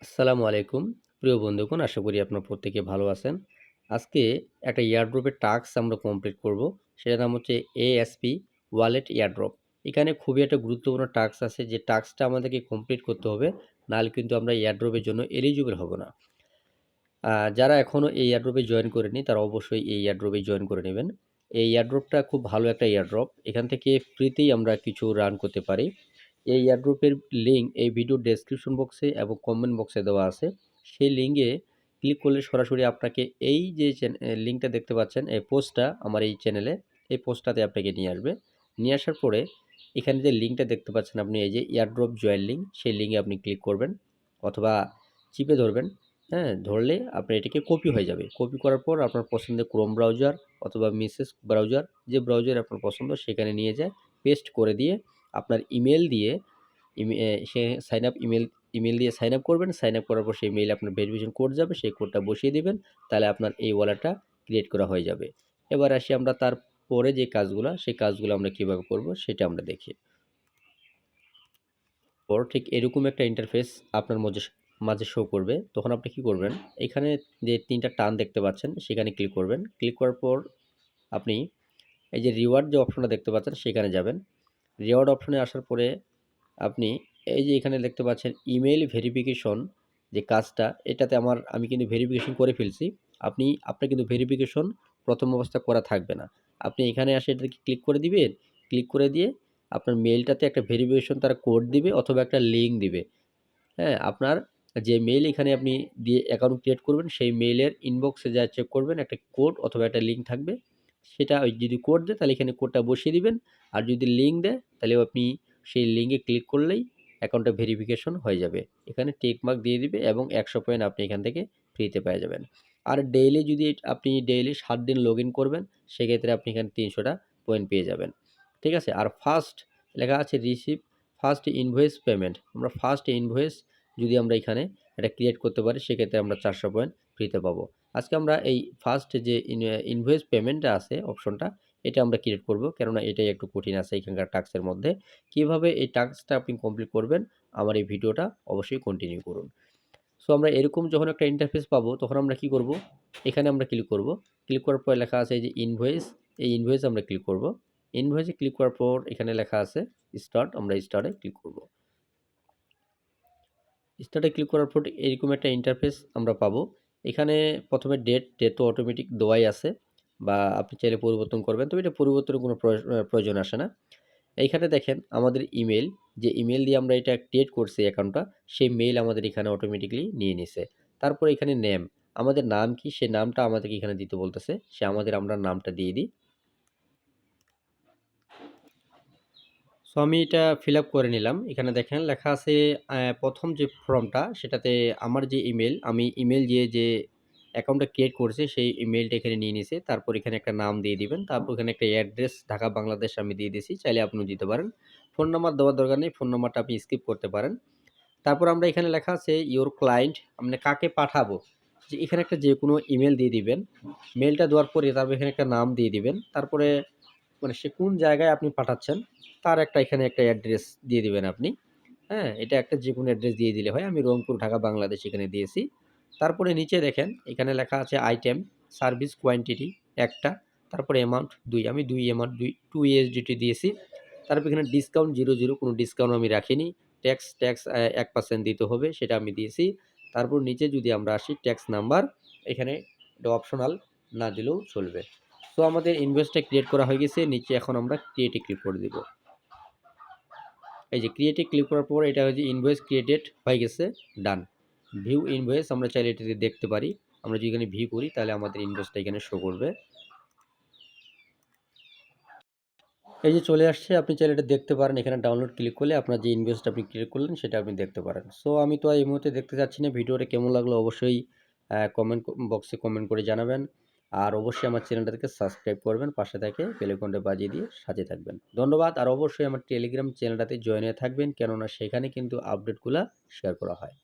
আসসালামু আলাইকুম প্রিয় বন্ধুগণ, আশা করি আপনারা প্রত্যেকে ভালো আছেন। আজকে একটা এয়ারড্রপের টাস্ক আমরা কমপ্লিট করব। সেটার নাম হচ্ছে এএসপি ওয়ালেট এয়ারড্রপ। এখানে খুবই একটা গুরুত্বপূর্ণ টাস্ক আছে, যে টাস্কটা আমাদেরকে কমপ্লিট করতে হবে, নাহলে কিন্তু আমরা এয়ারড্রপের জন্য এলিজিবল হব না। যারা এখনও এই এয়ারড্রপে জয়েন করেনি তারা অবশ্যই এই এয়ারড্রপে জয়েন করে নেবেন। এই এয়ারড্রপটা খুব ভালো একটা এয়ারড্রপ। এখান থেকে ফ্রিতেই আমরা কিছু রান করতে পারি। এই এয়ারড্রপের লিঙ্ক এই ভিডিওর ডেসক্রিপশন বক্সে এবং কমেন্ট বক্সে দেওয়া আছে। সেই লিঙ্কে ক্লিক করলে সরাসরি আপনাকে এই যে লিঙ্কটা দেখতে পাচ্ছেন, এই পোস্টটা আমার এই চ্যানেলে, এই পোস্টটাতে আপনাকে নিয়ে আসবে। নিয়ে আসার পরে এখানে যে লিঙ্কটা দেখতে পাচ্ছেন আপনি, এই যে এয়ারড্রপ জয়েন লিঙ্ক, সেই লিঙ্কে আপনি ক্লিক করবেন অথবা চিপে ধরবেন। হ্যাঁ, ধরলে আপনার এটাকে কপি হয়ে যাবে। কপি করার পর আপনার পছন্দের ক্রোম ব্রাউজার অথবা মিসেস ব্রাউজার, যে ব্রাউজার আপনার পছন্দ সেখানে নিয়ে যায় পেস্ট করে দিয়ে আপনার ইমেল দিয়ে সে সাইন আপ ইমেল দিয়ে সাইন আপ করবেন। সাইন আপ করার পর সেই মেইলে আপনার ভেরিফিকেশন কোড যাবে, সেই কোডটা বসিয়ে দিবেন। তাহলে আপনার এই ওয়ালেটটা ক্রিয়েট করা হয়ে যাবে। এবার আসি আমরা তারপরে যে কাজগুলা, সেই কাজগুলো আমরা কীভাবে করব সেটা আমরা দেখি। পর ঠিক এরকম একটা ইন্টারফেস আপনার মাঝে মাঝে শো করবে। তখন আপনি কি করবেন, এখানে যে ৩টা টান দেখতে পাচ্ছেন সেখানে ক্লিক করবেন। ক্লিক করার পর আপনি এই যে রিওয়ার্ড যে অপশনটা দেখতে পাচ্ছেন সেখানে যাবেন। রিওয়ার্ড অপশনে আসার পরে আপনি এই যে এখানে দেখতে পাচ্ছেন ইমেইল ভেরিফিকেশন যে কাজটা, এটাতে আমি কিন্তু ভেরিফিকেশন করে ফেলছি। আপনার কিন্তু ভেরিফিকেশন প্রথম অবস্থা করা থাকবে না। আপনি এখানে আসে এটাকে ক্লিক করে দিবেন। ক্লিক করে দিয়ে আপনার মেইলটাতে একটা ভেরিফিকেশন তারা কোড দিবে অথবা একটা লিঙ্ক দিবে। হ্যাঁ, আপনার যে মেইল এখানে আপনি দিয়ে অ্যাকাউন্ট ক্রিয়েট করবেন, সেই মেইলের ইনবক্সে যা চেক করবেন, একটা কোড অথবা একটা লিঙ্ক থাকবে। সেটা ওই যদি কোড দেয় তাহলে এখানে কোডটা বসিয়ে দিবেন। আর যদি লিঙ্ক দেয় তাহলে আপনি সেই লিঙ্কে ক্লিক করলেই অ্যাকাউন্টটা ভেরিফিকেশন হয়ে যাবে। এখানে টিক মার্ক দিয়ে দিবে এবং ১০০ পয়েন্ট আপনি এখান থেকে ফ্রিতে পেয়ে যাবেন। আর ডেইলি যদি আপনি ডেইলি ৭ দিন লগইন করবেন, সেক্ষেত্রে আপনি এখানে ৩০০ টা পয়েন্ট পেয়ে যাবেন। ঠিক আছে? আর ফার্স্ট লেখা আছে রিসিভ ফার্স্ট ইনভয়েস পেমেন্ট। আমরা ফার্স্ট ইনভয়েস যদি আমরা এখানে এটা ক্রিয়েট করতে পারি, সেক্ষেত্রে আমরা ৪০০ পয়েন্ট ফ্রিতে পাবো। আজকে আমরা এই ফার্স্ট যে ইনভয়েস পেমেন্টটা আছে অপশনটা, এটা আমরা ক্রিয়েট করব, কেননা এটাই একটু কঠিন আছে এখানকার টাস্কের মধ্যে। কিভাবে এই টাস্কটা আপনি কমপ্লিট করবেন, আমার এই ভিডিওটা অবশ্যই কন্টিনিউ করুন। সো আমরা এরকম যখন একটা ইন্টারফেস পাবো, তখন আমরা কি করব, এখানে আমরা ক্লিক করব। ক্লিক করার পর লেখা আছে এই যে ইনভয়েস, এই ইনভয়েস আমরা ক্লিক করব। ইনভয়েসে ক্লিক করার পর এখানে লেখা আছে স্টার্ট, আমরা স্টার্টে ক্লিক করব। স্টার্টে ক্লিক করার পর এরকম একটা ইন্টারফেস আমরা পাবো। এখানে প্রথমে ডেট তো অটোমেটিক দেওয়াই আছে, বা আপনি চাইলে পরিবর্তন করবেন, তবে এটা পরিবর্তনের কোনো প্রয়োজন আসে না। এইখানে দেখেন আমাদের ইমেল, যে ইমেল দিয়ে আমরা এটা ক্রিয়েট করছি অ্যাকাউন্টটা, সেই মেইল আমাদের এখানে অটোমেটিকলি নিয়ে নিছে। তারপর এখানে নেম, আমাদের নাম কি সেই নামটা আমাদেরকে এখানে দিতে বলতেছে, আমরা নামটা দিয়ে দিই। সো আমি এটা ফিল আপ করে নিলাম। এখানে দেখেন লেখা আছে ১ম যে ফর্মটা সেটাতে আমার যে ইমেল, আমি ইমেল দিয়ে যে অ্যাকাউন্টটা ক্রিয়েট করেছি সেই ইমেলটা এখানে নিয়ে নিছে। তারপর এখানে একটা নাম দিয়ে দিবেন। তারপর এখানে একটা অ্যাড্রেস ঢাকা বাংলাদেশ আমি দিয়ে দিছি। চাইলে আপনিও দিতে পারেন। ফোন নাম্বার দেওয়ার দরকার নেই। ফোন নাম্বারটা আপনি স্কিপ করতে পারেন। তারপর আমরা এখানে লেখা আছে ইওর ক্লায়েন্ট, আমরা কাকে পাঠাবো। যে এখানে একটা যেকোনো ইমেল দিয়ে দিবেন। মেইলটা দেওয়ার পরে তারপর এখানে একটা নাম দিয়ে দিবেন। তারপরে মানে সে কোন জায়গায় আপনি পাঠাচ্ছেন তার একটা এখানে একটা অ্যাড্রেস দিয়ে দিবেন আপনি। হ্যাঁ? এটা একটা যেকোনো অ্যাড্রেস দিয়ে দিলে হয়। আমি রংপুর, ঢাকা, বাংলাদেশ এখানে দিয়েছি। তারপরে নিচে দেখেন এখানে লেখা আছে আইটেম, সার্ভিস কোয়ান্টিটি ১ টা, তারপরে অ্যামাউন্ট ২, আমি ২ অ্যামাউন্ট 2 USDT দিয়েছি। তারপর এখানে ডিসকাউন্ট ০ কোনো ডিসকাউন্ট আমি রাখিনি। ট্যাক্স ১% দিতে হবে, সেটা আমি দিয়েছি। তারপর নিচে যদি আমরা আসি ট্যাক্স নাম্বার, এখানে এটা অপশনাল, না দিলেও চলবে। সো আমাদের ইনভয়েসটা ক্রিয়েট করা হয়ে গেছে। নিচে এখন আমরা ক্রিয়েট এ ক্লিক করে দিব। এই যে ক্রিয়েট এ ক্লিক করার পর এটা হচ্ছে ইনভয়েস ক্রিয়েটেড হয়ে গেছে, ডান। ভিউ ইনভয়েস, আমরা চাইলে এটাতে দেখতে পারি। আমরা যদি এখানে ভিউ করি তাহলে আমাদের ইনভয়েসটা এখানে শো করবে। এই যে চলে আসছে, আপনি চাইলে এটা দেখতে পারেন। এখানে ডাউনলোড ক্লিক করলে আপনার যে ইনভয়েসটা আপনি ক্রিয়েট করলেন সেটা আপনি দেখতে পারেন। সো আমি তো আর এই মুহূর্তে দেখতে চাচ্ছি না। ভিডিওটা কেমন লাগলো অবশ্যই কমেন্ট বক্সে কমেন্ট করে জানাবেন। আর অবশ্যই আমার চ্যানেলটাকে সাবস্ক্রাইব করবেন। পাশে থেকে বেল আইকনটা বাজিয়ে দিয়ে সাথে থাকবেন। ধন্যবাদ। আর অবশ্যই আমার টেলিগ্রাম চ্যানেলটাতে জয়েন হয়ে থাকবেন, কেননা সেখানে কিন্তু আপডেটগুলা শেয়ার করা হয়।